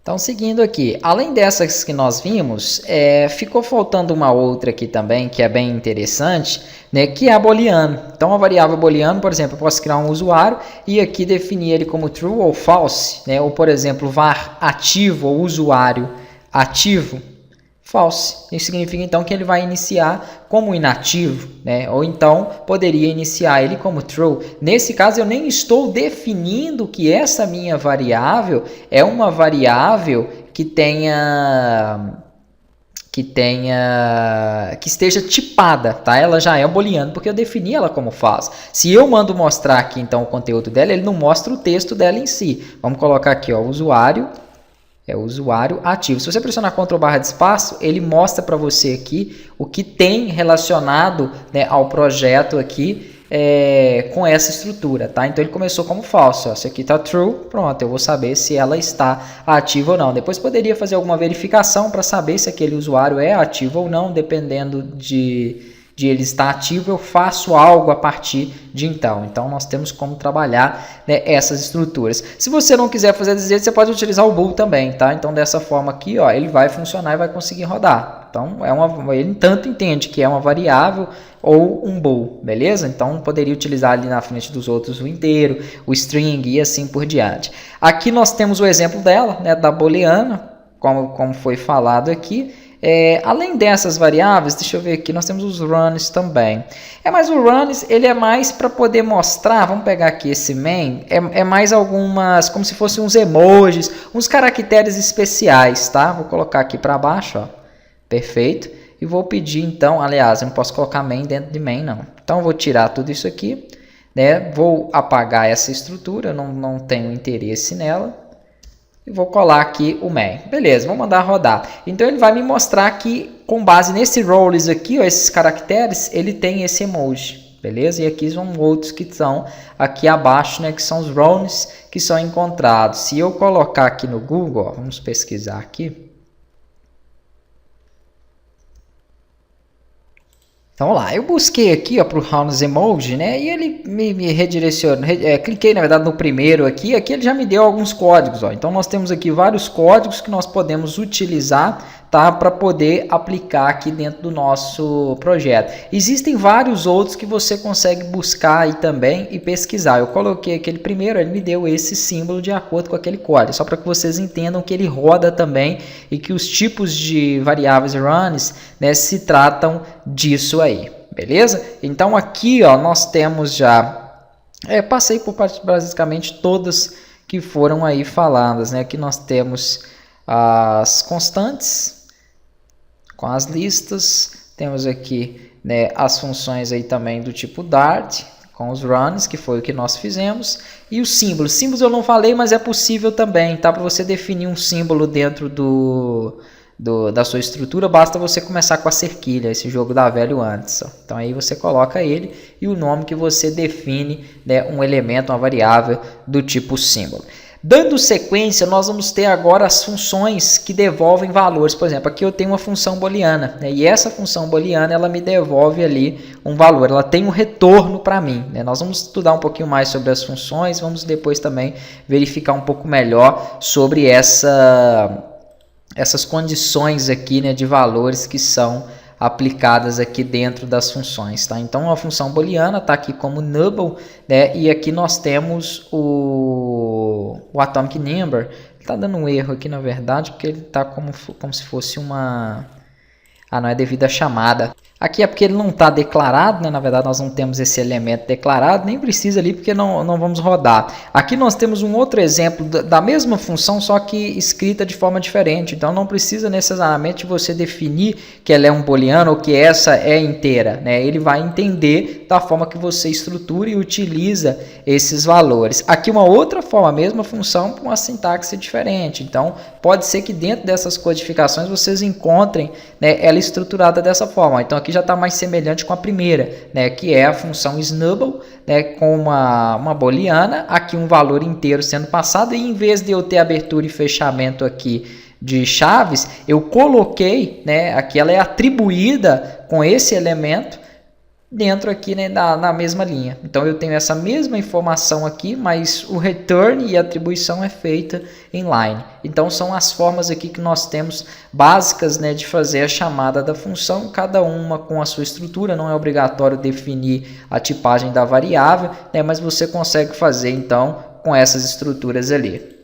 Então, seguindo aqui, além dessas que nós vimos, ficou faltando uma outra aqui também, que é bem interessante, né, que é a booleano. Então, a variável booleano, por exemplo, eu posso criar um usuário e aqui definir ele como true ou false, né, ou, por exemplo, var ativo ou usuário ativo, false. Isso significa, então, que ele vai iniciar como inativo, né? Ou então poderia iniciar ele como true. Nesse caso, eu nem estou definindo que essa minha variável é uma variável que esteja tipada, tá? Ela já é booleana porque eu defini ela como false. Se eu mando mostrar aqui, então, o conteúdo dela, ele não mostra o texto dela em si. Vamos colocar aqui, ó, usuário. É o usuário ativo. Se você pressionar Ctrl+ de espaço, ele mostra para você aqui o que tem relacionado, né, ao projeto aqui com essa estrutura, tá? Então ele começou como falso. Ó. Se aqui está true, pronto, eu vou saber se ela está ativa ou não. Depois poderia fazer alguma verificação para saber se aquele usuário é ativo ou não, dependendo de ele estar ativo, eu faço algo a partir de então. Então, nós temos como trabalhar, né, essas estruturas. Se você não quiser fazer desse jeito, você pode utilizar o bool também, tá? Então, dessa forma aqui, ó, ele vai funcionar e vai conseguir rodar. Então, ele tanto entende que é uma variável ou um bool, beleza? Então, poderia utilizar ali na frente dos outros o inteiro, o string e assim por diante. Aqui nós temos o exemplo dela, né, da booleana, como foi falado aqui. Além dessas variáveis, deixa eu ver aqui, nós temos os runs também. Mas o runs, ele é mais para poder mostrar, vamos pegar aqui esse main, é mais algumas, como se fossem uns emojis, uns caracteres especiais, tá? Vou colocar aqui para baixo, ó. Perfeito. E vou pedir então, aliás, eu não posso colocar main dentro de main, não. Então, eu vou tirar tudo isso aqui, né? Vou apagar essa estrutura, eu não tenho interesse nela. E vou colar aqui o main. Beleza, vou mandar rodar. Então, ele vai me mostrar que, com base nesse roles aqui, ó, esses caracteres, ele tem esse emoji. Beleza? E aqui são outros que estão aqui abaixo, né, que são os roles que são encontrados. Se eu colocar aqui no Google, ó, vamos pesquisar aqui. Então, vamos lá, eu busquei aqui para o Rounds Emoji, né, e ele me redirecionou, cliquei na verdade no primeiro aqui ele já me deu alguns códigos, ó. Então nós temos aqui vários códigos que nós podemos utilizar, tá, para poder aplicar aqui dentro do nosso projeto. Existem vários outros que você consegue buscar aí também e pesquisar. Eu coloquei aquele primeiro, ele me deu esse símbolo de acordo com aquele código, só para que vocês entendam que ele roda também e que os tipos de variáveis runs, né, se tratam disso aí, beleza? Então aqui, ó, nós temos já, passei por basicamente todas que foram aí faladas, né? Aqui nós temos as constantes com as listas, temos aqui, né, as funções aí também do tipo Dart com os runs, que foi o que nós fizemos, e os símbolos. Símbolos eu não falei, mas é possível também, tá? Para você definir um símbolo dentro da sua estrutura, basta você começar com a cerquilha, esse jogo da velho antes. Ó. Então aí você coloca ele e o nome que você define, né, um elemento, uma variável do tipo símbolo. Dando sequência, nós vamos ter agora as funções que devolvem valores. Por exemplo, aqui eu tenho uma função booleana, né, e essa função booleana ela me devolve ali um valor, ela tem um retorno para mim. Né? Nós vamos estudar um pouquinho mais sobre as funções, vamos depois também verificar um pouco melhor sobre essas condições aqui, né, de valores que são aplicadas aqui dentro das funções, tá? Então a função booleana está aqui como null, né? E aqui nós temos o atomic number. Está dando um erro aqui na verdade, porque ele está como se fosse uma... não é devido à chamada. Aqui é porque ele não está declarado, né? Na verdade nós não temos esse elemento declarado, nem precisa ali porque não vamos rodar. Aqui nós temos um outro exemplo da mesma função, só que escrita de forma diferente. Então não precisa necessariamente você definir que ela é um booleano ou que essa é inteira. Né? Ele vai entender da forma que você estrutura e utiliza esses valores. Aqui uma outra forma, a mesma função com uma sintaxe diferente. Então pode ser que dentro dessas codificações vocês encontrem, né, ela estruturada dessa forma. Então aqui já está mais semelhante com a primeira, né, que é a função snubble, né, com uma booleana, aqui um valor inteiro sendo passado, e em vez de eu ter abertura e fechamento aqui de chaves, eu coloquei, né, aqui ela é atribuída com esse elemento dentro aqui, né, na mesma linha. Então eu tenho essa mesma informação aqui, mas o return e a atribuição é feita inline. Então são as formas aqui que nós temos básicas, né, de fazer a chamada da função, cada uma com a sua estrutura. Não é obrigatório definir a tipagem da variável, né, mas você consegue fazer então com essas estruturas ali.